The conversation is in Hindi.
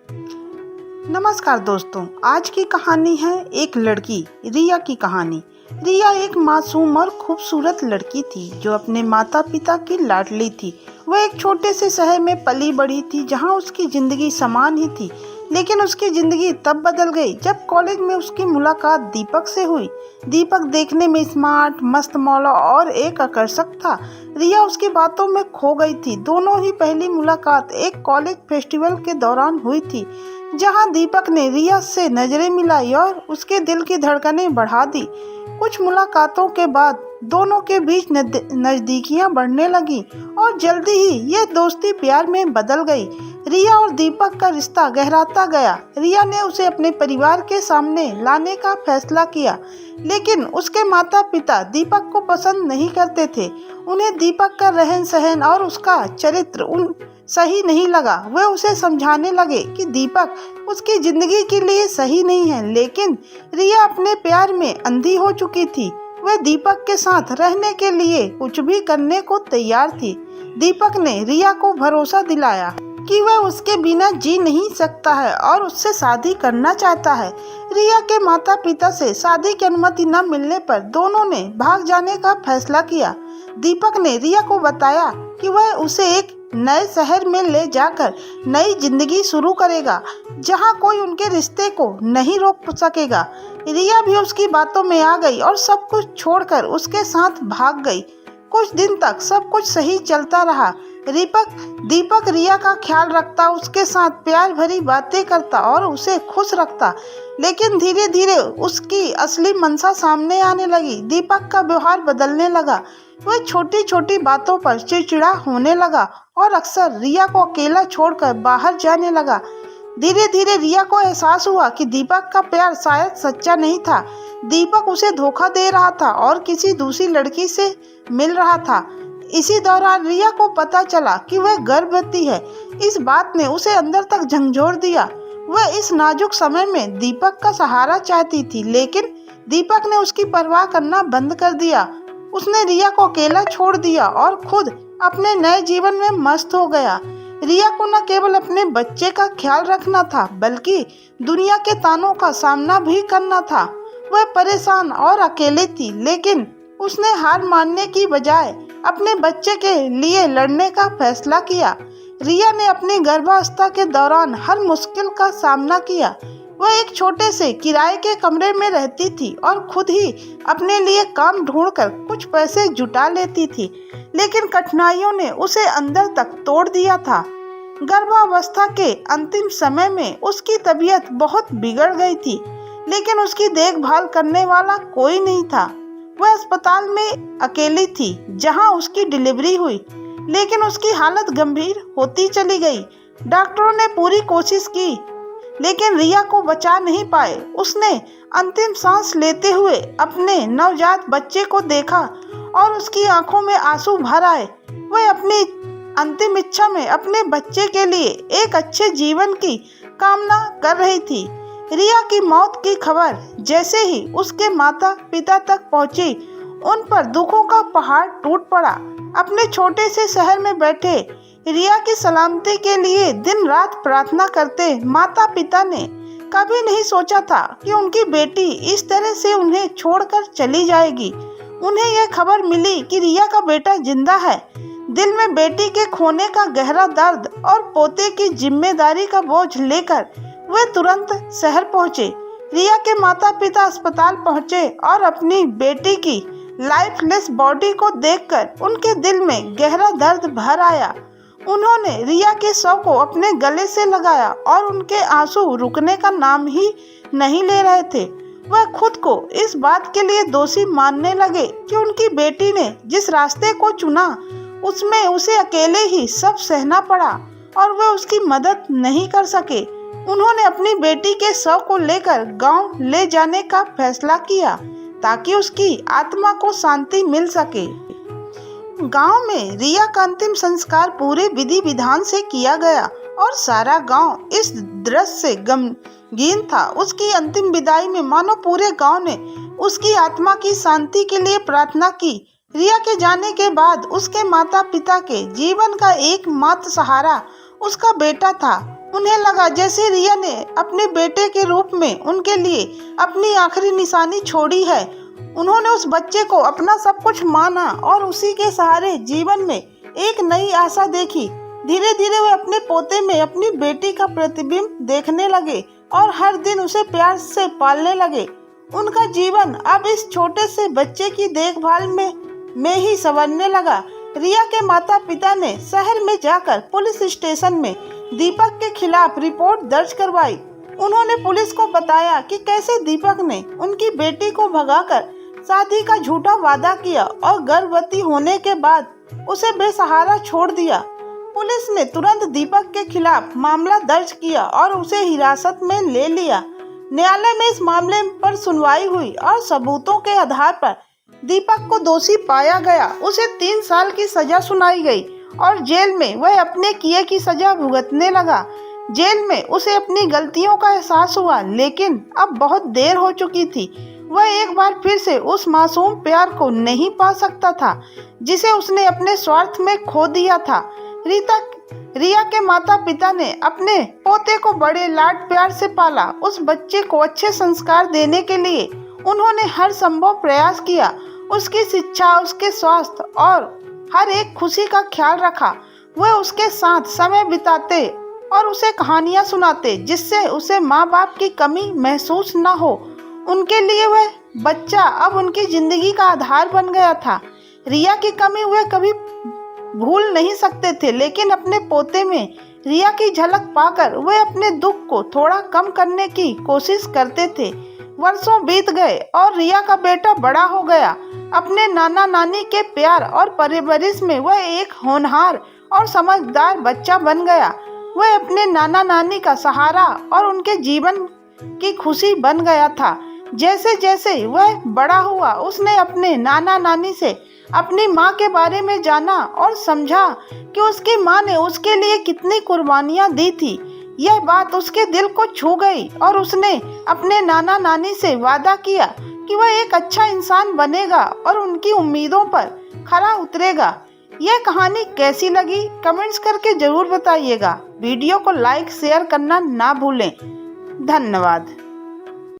नमस्कार दोस्तों, आज की कहानी है एक लड़की रिया की कहानी। रिया एक मासूम और खूबसूरत लड़की थी जो अपने माता पिता की लाडली थी। वह एक छोटे से शहर में पली बड़ी थी जहां उसकी ज़िंदगी समान ही थी। लेकिन उसकी ज़िंदगी तब बदल गई जब कॉलेज में उसकी मुलाकात दीपक से हुई। दीपक देखने में स्मार्ट, मस्त मौला और एक आकर्षक था। रिया उसकी बातों में खो गई थी। दोनों ही पहली मुलाकात एक कॉलेज फेस्टिवल के दौरान हुई थी, जहां दीपक ने रिया से नजरें मिलाई और उसके दिल की धड़कनें बढ़ा दी। कुछ मुलाकातों के बाद दोनों के बीच नजदीकियां बढ़ने लगी और जल्दी ही ये दोस्ती प्यार में बदल गई। रिया और दीपक का रिश्ता गहराता गया। रिया ने उसे अपने परिवार के सामने लाने का फैसला किया, लेकिन उसके माता पिता दीपक को पसंद नहीं करते थे। उन्हें दीपक का रहन सहन और उसका चरित्र सही नहीं लगा। वे उसे समझाने लगे कि दीपक उसकी जिंदगी के लिए सही नहीं है, लेकिन रिया अपने प्यार में अंधी हो चुकी थी। वह दीपक के साथ रहने के लिए कुछ भी करने को तैयार थी। दीपक ने रिया को भरोसा दिलाया कि वह उसके बिना जी नहीं सकता है और उससे शादी करना चाहता है। रिया के माता पिता से शादी की अनुमति न मिलने पर दोनों ने भाग जाने का फैसला किया। दीपक ने रिया को बताया कि वह उसे एक नए शहर में ले जाकर नई जिंदगी शुरू करेगा, जहां कोई उनके रिश्ते को नहीं रोक सकेगा। रिया भी उसकी बातों में आ गई और सब कुछ छोड़कर उसके साथ भाग गई। कुछ दिन तक सब कुछ सही चलता रहा। दीपक रिया का ख्याल रखता, उसके साथ प्यार भरी बातें करता और उसे खुश रखता। लेकिन धीरे धीरे उसकी असली मंशा सामने आने लगी। दीपक का व्यवहार बदलने लगा। वह छोटी छोटी बातों पर चिड़चिड़ा होने लगा और अक्सर रिया को अकेला छोड़कर बाहर जाने लगा। धीरे धीरे रिया को एहसास हुआ कि दीपक का प्यार शायद सच्चा नहीं था। दीपक उसे धोखा दे रहा था और किसी दूसरी लड़की से मिल रहा था। इसी दौरान रिया को पता चला कि वह गर्भवती है। इस बात ने उसे अंदर तक झंझोर दिया। वह इस नाजुक समय में दीपक का सहारा चाहती थी, लेकिन दीपक ने उसकी परवाह करना बंद कर दिया। उसने रिया को अकेला छोड़ दिया और खुद अपने नए जीवन में मस्त हो गया। रिया को न केवल अपने बच्चे का ख्याल रखना था, बल्कि दुनिया के तानों का सामना भी करना था। वह परेशान और अकेली थी, लेकिन उसने हार मानने की बजाय अपने बच्चे के लिए लड़ने का फैसला किया। रिया ने अपनी गर्भावस्था के दौरान हर मुश्किल का सामना किया। वह एक छोटे से किराए के कमरे में रहती थी और खुद ही अपने लिए काम ढूंढकर कुछ पैसे जुटा लेती थी, लेकिन कठिनाइयों ने उसे अंदर तक तोड़ दिया था। गर्भावस्था के अंतिम समय में उसकी तबीयत बहुत बिगड़ गई थी, लेकिन उसकी देखभाल करने वाला कोई नहीं था। वह अस्पताल में अकेली थी जहां उसकी डिलीवरी हुई, लेकिन उसकी हालत गंभीर होती चली गई। डॉक्टरों ने पूरी कोशिश की, लेकिन रिया को बचा नहीं पाए। उसने अंतिम सांस लेते हुए अपने नवजात बच्चे को देखा और उसकी आंखों में आंसू भर आए। वह अपनी अंतिम इच्छा में अपने बच्चे के लिए एक अच्छे जीवन की कामना कर रही थी। रिया की मौत की खबर जैसे ही उसके माता पिता तक पहुंची, उन पर दुखों का पहाड़ टूट पड़ा। अपने छोटे से शहर में बैठे रिया की सलामती के लिए दिन रात प्रार्थना करते माता पिता ने कभी नहीं सोचा था कि उनकी बेटी इस तरह से उन्हें छोड़कर चली जाएगी। उन्हें यह खबर मिली कि रिया का बेटा जिंदा है। दिल में बेटी के खोने का गहरा दर्द और पोते की जिम्मेदारी का बोझ लेकर वे तुरंत शहर पहुंचे। रिया के माता पिता अस्पताल पहुंचे और अपनी बेटी की लाइफलेस बॉडी को देखकर उनके दिल में गहरा दर्द भर आया। उन्होंने रिया के शव को अपने गले से लगाया और उनके आंसू रुकने का नाम ही नहीं ले रहे थे। वह खुद को इस बात के लिए दोषी मानने लगे कि उनकी बेटी ने जिस रास्ते को चुना उसमें उसे अकेले ही सब सहना पड़ा और वह उसकी मदद नहीं कर सके। उन्होंने अपनी बेटी के शव को लेकर गांव ले जाने का फैसला किया ताकि उसकी आत्मा को शांति मिल सके। गांव में रिया का अंतिम संस्कार पूरे विधि विधान से किया गया और सारा गांव इस दृश्य से गमगीन था। उसकी अंतिम विदाई में मानो पूरे गांव ने उसकी आत्मा की शांति के लिए प्रार्थना की। रिया के जाने के बाद उसके माता पिता के जीवन का एकमात्र सहारा उसका बेटा था। उन्हें लगा जैसे रिया ने अपने बेटे के रूप में उनके लिए अपनी आखिरी निशानी छोड़ी है। उन्होंने उस बच्चे को अपना सब कुछ माना और उसी के सहारे जीवन में एक नई आशा देखी। धीरे धीरे वे अपने पोते में अपनी बेटी का प्रतिबिंब देखने लगे और हर दिन उसे प्यार से पालने लगे। उनका जीवन अब इस छोटे से बच्चे की देखभाल में ही संवरने लगा। रिया के माता पिता ने शहर में जाकर पुलिस स्टेशन में दीपक के खिलाफ रिपोर्ट दर्ज करवाई। उन्होंने पुलिस को बताया कि कैसे दीपक ने उनकी बेटी को भगाकर शादी का झूठा वादा किया और गर्भवती होने के बाद उसे बेसहारा छोड़ दिया। पुलिस ने तुरंत दीपक के खिलाफ मामला दर्ज किया और उसे हिरासत में ले लिया। न्यायालय में इस मामले पर सुनवाई हुई और सबूतों के आधार पर दीपक को दोषी पाया गया। उसे 3 साल की सजा सुनाई गई और जेल में वह अपने किए की सजा भुगतने लगा। जेल में उसे अपनी गलतियों का एहसास हुआ, लेकिन अब बहुत देर हो चुकी थी। वह एक बार फिर से उस मासूम प्यार को नहीं पा सकता था जिसे उसने अपने स्वार्थ में खो दिया था। रिया के माता पिता ने अपने पोते को बड़े लाड प्यार से पाला। उस बच्चे को अच्छे संस्कार देने के लिए उन्होंने हर संभव प्रयास किया। उसकी शिक्षा, उसके स्वास्थ्य और हर एक खुशी का ख्याल रखा। वह उसके साथ समय बिताते और उसे कहानियां सुनाते जिससे उसे माँ बाप की कमी महसूस न हो। उनके लिए वह बच्चा अब उनकी जिंदगी का आधार बन गया था। रिया की कमी वे कभी भूल नहीं सकते थे, लेकिन अपने पोते में रिया की झलक पाकर वे अपने दुख को थोड़ा कम करने की कोशिश करते थे। वर्षों बीत गए और रिया का बेटा बड़ा हो गया। अपने नाना नानी के प्यार और परवरिश में वह एक होनहार और समझदार बच्चा बन गया। वह अपने नाना नानी का सहारा और उनके जीवन की खुशी बन गया था। जैसे जैसे वह बड़ा हुआ, उसने अपने नाना नानी से अपनी माँ के बारे में जाना और समझा कि उसकी माँ ने उसके लिए कितनी कुर्बानियाँ दी थी। यह बात उसके दिल को छू गई और उसने अपने नाना नानी से वादा किया कि वह एक अच्छा इंसान बनेगा और उनकी उम्मीदों पर खरा उतरेगा। यह कहानी कैसी लगी कमेंट्स करके जरूर बताइएगा। वीडियो को लाइक शेयर करना ना भूलें। धन्यवाद।